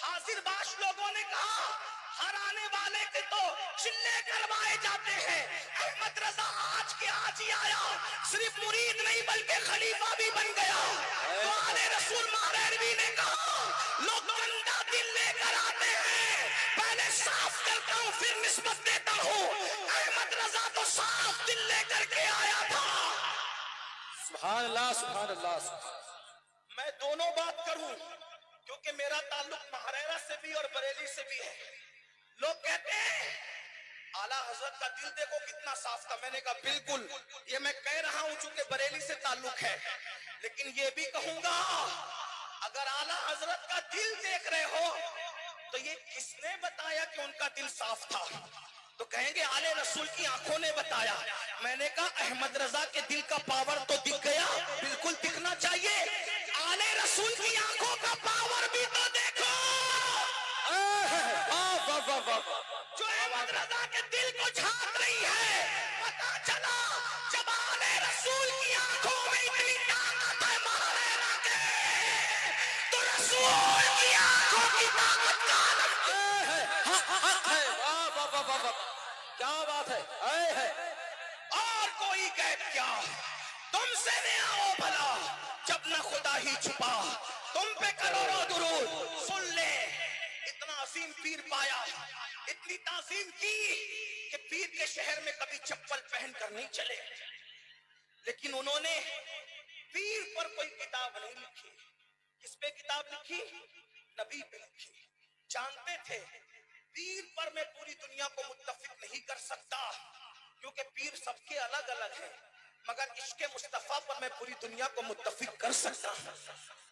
حاضر باش لوگوں نے کہا ہر آنے والے کے تو چلے کروائے جاتے ہیں، احمد رضا آج کے آج ہی آیا، صرف مرید نہیں بلکہ خلیفہ بھی بن گیا۔ تو آل رسول ماریروی نے کہا لوگ گندا دل لے کر آتے ہیں، پہلے صاف کرتا ہوں پھر نسبت دیتا ہوں، احمد رضا تو صاف دل لے کر کے آیا تھا۔ سبحان اللہ سبحان اللہ۔ میں دونوں بات کروں کیونکہ میرا تعلق مہریرہ سے بھی اور بریلی سے بھی ہے۔ لوگ کہتے ہیں اعلیٰ حضرت کا دل دیکھو کتنا صاف تھا، میں نے کہا بالکل، یہ میں کہہ رہا ہوں چونکہ بریلی سے تعلق ہے، لیکن یہ بھی کہوں گا اگر اعلیٰ حضرت کا دل دیکھ رہے ہو تو یہ کس نے بتایا کہ ان کا دل صاف تھا؟ تو کہیں گے آل رسول کی آنکھوں نے بتایا۔ میں نے کہا احمد رضا کے دل کا پاور تو دکھ گیا، بالکل دکھنا چاہیے، آل رسول کی آنکھوں کا پاور بھی تو دیکھو جو احمد رضا کے دل کو جھانک رہی ہے۔ پتا چلا جب آل رسول کی آنکھوں میں اتنی طاقت ہے مہریرہ کے، تو رسول کی آنکھوں کی طاقت کا کیا بات ہے، اور کوئی غیب کیا، تم سے نیا ہو بھلا جب نہ خدا ہی چھپا، تم پہ کروڑوں درود سن لے، اتنا عظیم پیر پایا، اتنی تعظیم کی کہ پیر کے شہر میں کبھی چپل پہن کر نہیں چلے، لیکن انہوں نے پیر پر کوئی کتاب نہیں لکھی۔ کس پہ کتاب لکھی؟ نبی پہ لکھی۔ جانتے تھے پیر پر میں پوری دنیا کو متفق نہیں کر سکتا کیونکہ پیر سب کے الگ الگ ہیں، مگر عشق مصطفیٰ پر میں پوری دنیا کو متفق کر سکتا ہوں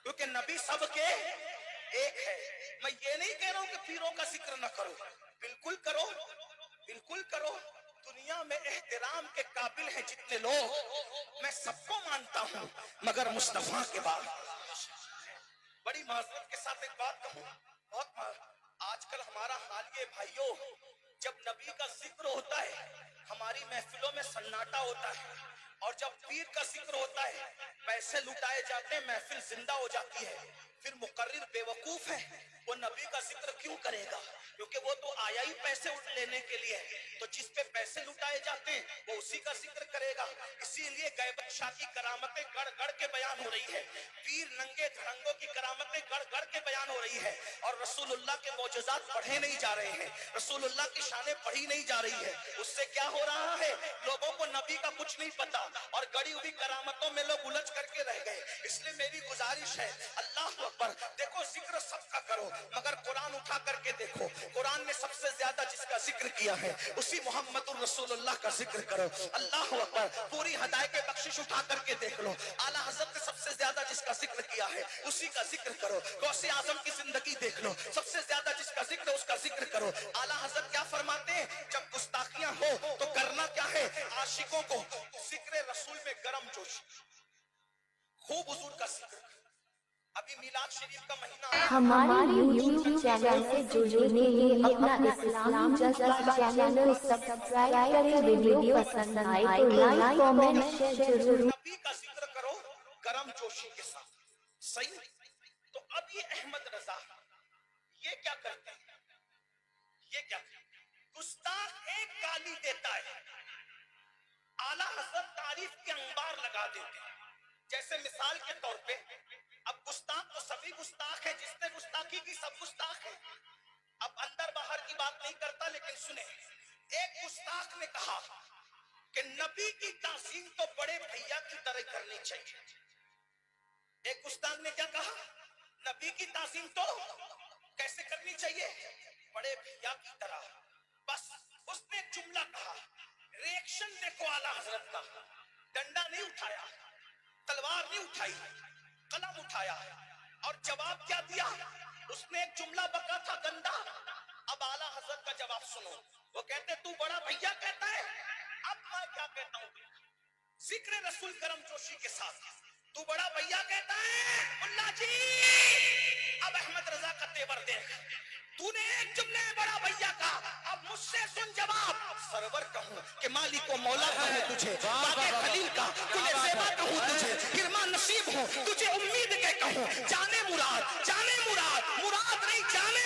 کیونکہ نبی سب کے ایک ہے۔ میں یہ نہیں کہہ رہا ہوں کہ پیروں کا ذکر نہ کرو، بالکل کرو، بالکل کرو، دنیا میں احترام کے قابل ہیں جتنے لوگ، میں سب کو مانتا ہوں مگر مصطفیٰ کے بعد۔ بڑی معذرت کے ساتھ ایک بات کہوں، آج کل ہمارا حال یہ بھائیوں، جب نبی کا ذکر ہوتا ہے ہماری محفلوں میں سناٹا ہوتا ہے، اور جب پیر کا ذکر ہوتا ہے پیسے لٹائے جاتے ہیں، محفل زندہ ہو جاتی ہے۔ پھر مقرر بے وقوف ہے، وہ نبی کا ذکر کیوں کرے گا؟ کیونکہ وہ تو آیا ہی پیسے لینے کے لیے، تو جس پہ پیسے لٹائے جاتے ہیں وہ اسی کا ذکر کرے گا۔ اسی لیے غیبت شاہ کی کرامتیں گڑ گڑ کے بیان ہو رہی ہے، پیر ننگے دھڑنگوں کی کرامتیں گڑ گڑ کے بیان ہو رہی ہے، اور رسول اللہ کے معجزات پڑھے نہیں جا رہے ہیں، رسول اللہ کی شانیں پڑھی نہیں جا رہی ہے۔ اس سے کیا ہو رہا ہے؟ لوگوں کو نبی کا کچھ نہیں پتا اور گڑی ہوئی کرامتوں میں لوگ الجھ کر کے رہ گئے۔ اس لیے میری گزارش ہے، اللہ اکبر، دیکھو ذکر سب کا کرو مگر قرآن اٹھا کر کے دیکھو، قرآن نے سب سے زیادہ جس کا ذکر کیا ہے اسی محمد الرسول اللہ کا ذکر کرو۔ اللہ اکبر، پوری ہدایت بخشش اٹھا کر کے دیکھ لو، اعلیٰ حضرت نے سب سے زیادہ جس کا ذکر کیا ہے اسی کا ذکر کرو۔ غوث اعظم کی زندگی دیکھ لو، سب سے زیادہ جس کا ذکر ہے اس کا ذکر کرو۔ اعلیٰ حضرت کیا فرماتے ہیں؟ جب گستاخیاں ہو تو کرنا کیا ہے؟ عاشقوں کو ذکر رسول میں گرم جوش، خوب حضور کا ذکر۔ ابھی میلاد شریف کا مہینہ، ہمارے یوٹیوب چینل سے جڑنے کے لیے اپنا اسلام جذبہ چینل کو سبسکرائب کریں، ویڈیو پسند آئے تو لائک کامنٹ شیئر ضرور۔ نبی کا ذکر کرو گرم جوشی کے ساتھ، صحیح؟ تو اب یہ احمد رضا یہ کیا کرتے ہیں؟ یہ کیا کرتے ہیں؟ گستاخ ایک گالی دیتا ہے، اعلیٰ حضرت تعریف کے انبار لگا دیتے ہیں۔ جیسے مثال کے طور پہ اب گستاخ تو سبھی گستاخ ہے، جس نے گستاخی کی سب گستاخ ہے۔ اب اندر باہر کی بات نہیں کرتا، لیکن سنیں، ایک گستاخ نے کہا کہ نبی کی تعظیم تو بڑے بھیا کی طرح کرنی چاہیے۔ ایک گستاخ نے کیا کہا؟ نبی کی تعظیم تو کیسے کرنی چاہیے؟ بڑے بھیا کی طرح۔ بس اس نے ایک جملہ کہا، ریئیکشن دیکھو اعلیٰ حضرت کا، ڈنڈا نہیں اٹھایا، تلوار نہیں اٹھائی، قلم اٹھایا، اور جواب کیا دیا؟ اس نے ایک جملہ بکا تھا گندا، اب اعلیٰ حضرت کا جواب سنو۔ وہ کہتے تو بڑا بھیا کہتا ہے، اب میں کیا کہتا ہوں؟ ذکر رسول کرم جوشی کے ساتھ، تو بڑا بھیا کہتا ہے اللہ جی، اب احمد رضا کا تیور دیکھ، تو نے ایک جملے بڑا بھیا کا، اب مجھ سے سن جواب۔ سرور کہوں کہ مالک و مولا کہوں تجھے، باغ خلیل کا کل زیبا کہوں تجھے، کرما نصیب ہوں تجھے امید کے کہوں، جانے مراد، جانے مراد، مراد نہیں جانے